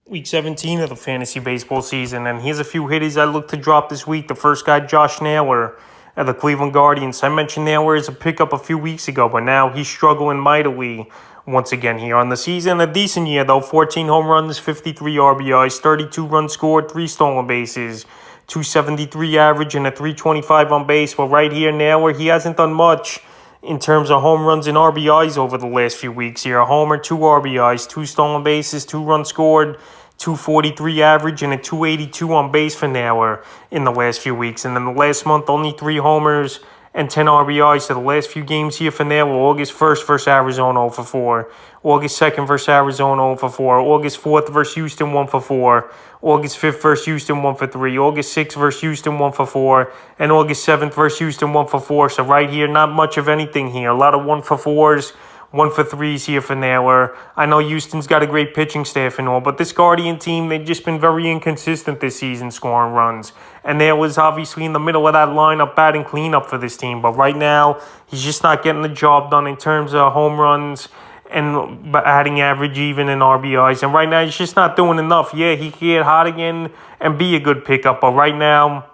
Week 17 of the fantasy baseball season, and here's a few hitters I look to drop this week. The first guy, Josh Naylor of the Cleveland Guardians. I mentioned Naylor as a pickup a few weeks ago, but now he's struggling mightily once again here on the season. A decent year, though. 14 home runs, 53 RBIs, 32 runs scored, 3 stolen bases, 273 average, and a 325 on base. But right here, Naylor, he hasn't done much in terms of home runs and RBIs over the last few weeks here. A homer, 2 RBIs, 2 stolen bases, 2 runs scored, 243 average, and a 282 on base for Naylor in the last few weeks. And then the last month, only 3 homers and 10 RBIs. So the last few games here for Naylor: August 1st versus Arizona, 0 for 4. August 2nd versus Arizona, 0 for 4. August 4th versus Houston, 1 for 4. August 5th versus Houston, 1 for 3. August 6th versus Houston, 1 for 4. And August 7th versus Houston, 1 for 4. So right here, not much of anything here. A lot of 1 for 4s. 1 for 3s here for Naylor. I know Houston's got a great pitching staff and all, but this Guardian team, they've just been very inconsistent this season scoring runs. And Naylor's obviously in the middle of that lineup batting cleanup for this team. But right now, he's just not getting the job done in terms of home runs and batting average even in RBIs. And right now, he's just not doing enough. Yeah, he can get hot again and be a good pickup. But right now,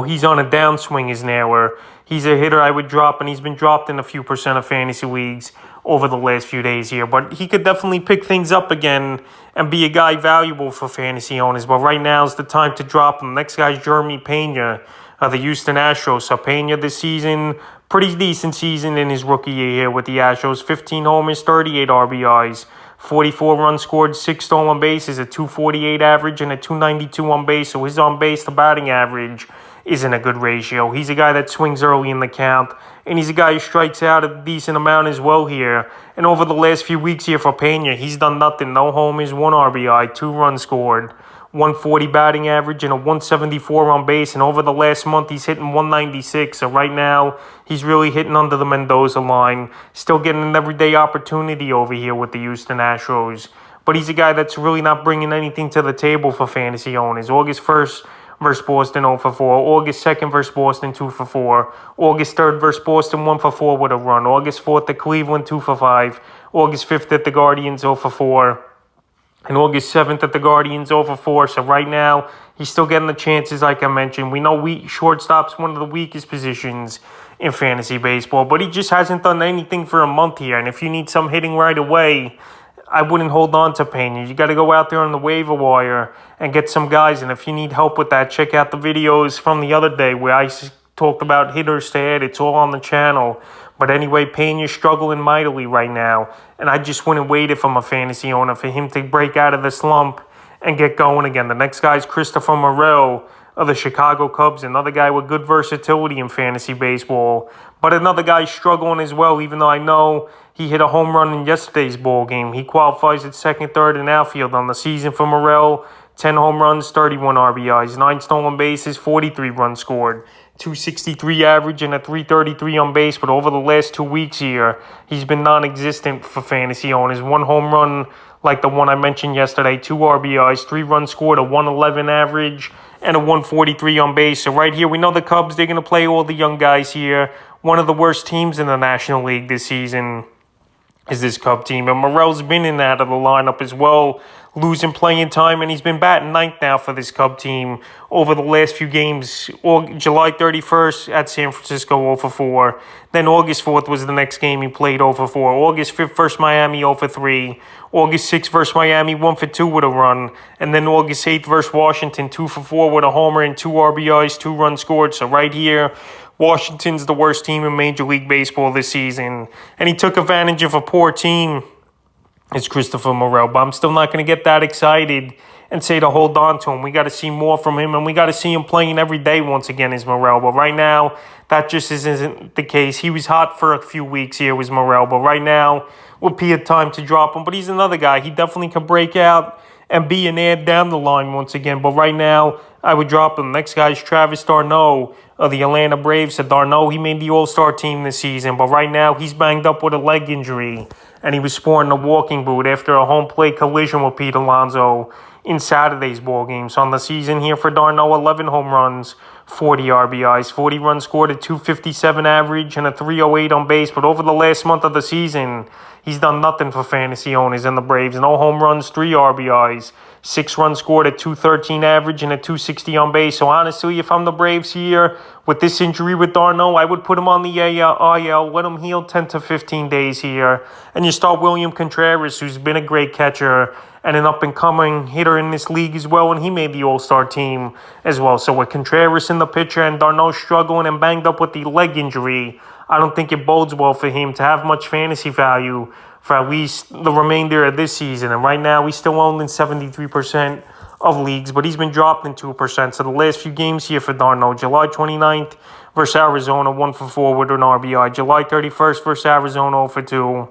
he's on a downswing is Naylor. He's a hitter I would drop, and he's been dropped in a few percent of fantasy leagues over the last few days here. But he could definitely pick things up again and be a guy valuable for fantasy owners. But right now is the time to drop him. Next guy's Pena of the Houston Astros. So Pena this season, pretty decent season in his rookie year here with the Astros. 15 homers, 38 RBIs. 44 runs scored, 6 stolen bases, a 248 average, and a 292 on base. So his on base to batting average isn't a good ratio. He's a guy that swings early in the count, and he's a guy who strikes out a decent amount as well here. And over the last few weeks here for Pena, he's done nothing. No homers, 1 RBI, 2 runs scored, 140 batting average, and a 174 on base. And over the last month, he's hitting 196. So right now, he's really hitting under the Mendoza line. Still getting an everyday opportunity over here with the Houston Astros. But he's a guy that's really not bringing anything to the table for fantasy owners. August 1st versus Boston, 0 for 4. August 2nd versus Boston, 2 for 4. August 3rd versus Boston, 1 for 4 with a run. August 4th at Cleveland, 2 for 5. August 5th at the Guardians, 0 for 4. And August 7th at the Guardians, 0 for 4. So right now, he's still getting the chances like I mentioned. We know shortstop's one of the weakest positions in fantasy baseball, but he just hasn't done anything for a month here. And if you need some hitting right away, I wouldn't hold on to Pena. You got to go out there on the waiver wire and get some guys. And if you need help with that, check out the videos from the other day where I talked about hitters to add. It's all on the channel. But anyway, Pena's struggling mightily right now. And I just wouldn't wait if I'm a fantasy owner for him to break out of the slump and get going again. The next guy is Christopher Morel of the Chicago Cubs, another guy with good versatility in fantasy baseball. But another guy struggling as well, even though I know he hit a home run in yesterday's ball game. He qualifies at second, third, and outfield on the season for Morel. 10 home runs, 31 RBIs, 9 stolen bases, 43 runs scored, 263 average, and a 333 on base. But over the last 2 weeks here, he's been non-existent for fantasy owners. 1 home run like the one I mentioned yesterday, 2 RBIs, 3 runs scored, a 111 average, and a 143 on base. So right here, we know the Cubs, they're going to play all the young guys here. One of the worst teams in the National League this season is this Cub team. And Morel's been in and out of the lineup as well, losing playing time, and he's been batting ninth now for this Cub team over the last few games. July 31st at San Francisco, 0 for 4. Then August 4th was the next game he played, 0 for 4. August 5th versus Miami, 0 for 3. August 6th versus Miami, 1 for 2 with a run. And then August 8th versus Washington, 2 for 4 with a homer and 2 RBIs, 2 runs scored. So right here, Washington's the worst team in Major League Baseball this season. And he took advantage of a poor team. It's Christopher Morel. But I'm still not going to get that excited and say to hold on to him. We got to see more from him, and we got to see him playing every day once again as Morel. But right now, that just isn't the case. He was hot for a few weeks here with Morel. But right now, would be a time to drop him. But he's another guy. He definitely can break out and be an ad down the line once again. But right now, I would drop him. Next guy is Travis Darnell of the Atlanta Braves. So Darnell, he made the All-Star team this season, but right now he's banged up with a leg injury, and he was sporting a walking boot after a home plate collision with Pete Alonso in Saturday's ball games. On the season here for Darnell, 11 home runs, 40 RBIs, 40 runs scored, at 257 average, and a 308 on base. But over the last month of the season, he's done nothing for fantasy owners in the Braves. No home runs, 3 RBIs, 6 runs scored, at 213 average, and a 260 on base. So honestly, if I'm the Braves here with this injury with Darnell, I would put him on the IL, let him heal 10 to 15 days here, and you start William Contreras, who's been a great catcher and an up-and-coming hitter in this league as well, and he made the All-Star team as well. So with Contreras in the picture and Darnell struggling and banged up with the leg injury, I don't think it bodes well for him to have much fantasy value for at least the remainder of this season. And right now, he's still owned in 73% of leagues, but he's been dropped in 2%. So the last few games here for Darnell: July 29th versus Arizona, 1 for 4 with an RBI. July 31st versus Arizona, 0 for 2.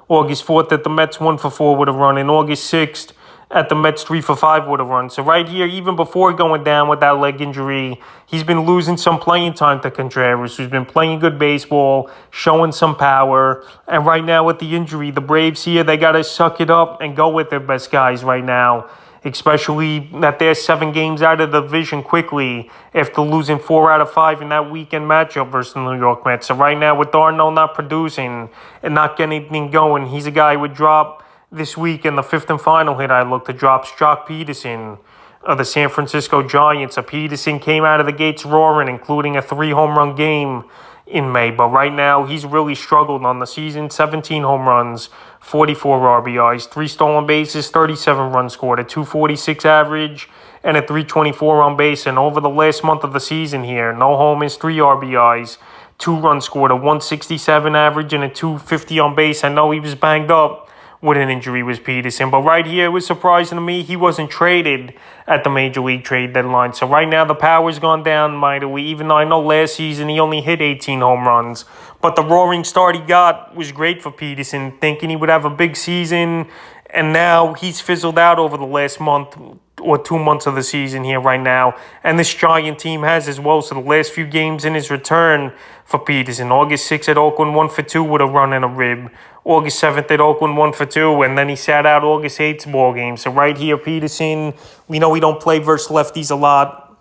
August 4th at the Mets, 1 for 4 with a run. And August 6th at the Mets, 3 for 5 with a run. So right here, even before going down with that leg injury, he's been losing some playing time to Contreras, who's been playing good baseball, showing some power. And right now with the injury, the Braves here, they got to suck it up and go with their best guys right now, especially that they're 7 games out of the division quickly after losing 4 out of 5 in that weekend matchup versus the New York Mets. So right now with Darnell not producing and not getting anything going, he's a guy who would drop this week. In the 5th and final hit, I look to drop Peterson of the San Francisco Giants. So Peterson came out of the gates roaring, including a 3-home run game in May. But right now, he's really struggled on the season. 17 home runs, 44 RBIs, 3 stolen bases, 37 runs scored, a 246 average, and a 324 on base. And over the last month of the season here, no homers, 3 RBIs, 2 runs scored, a 167 average, and a 250 on base. I know he was banged up with an injury with Peterson, but right here, it was surprising to me he wasn't traded at the Major League trade deadline. So right now, the power's gone down mightily, even though I know last season he only hit 18 home runs. But the roaring start he got was great for Peterson, thinking he would have a big season, and now he's fizzled out over the last month or 2 months of the season here right now. And this Giant team has as well. So the last few games in his return for Peterson: August 6th at Oakland, 1 for 2 with a run and a rib. August 7th at Oakland, 1 for 2, and then he sat out August 8th's ball game. So right here, Peterson, we know he don't play versus lefties a lot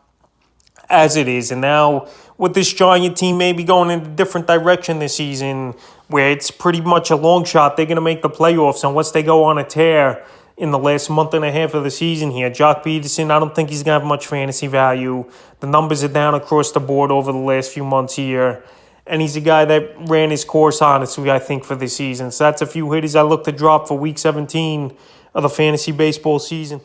as it is. And now with this Giant team maybe going in a different direction this season, where it's pretty much a long shot they're going to make the playoffs unless they go on a tear in the last month and a half of the season here. Peterson, I don't think he's going to have much fantasy value. The numbers are down across the board over the last few months here. And he's a guy that ran his course, honestly, I think, for this season. So that's a few hitters I look to drop for Week 17 of the fantasy baseball season.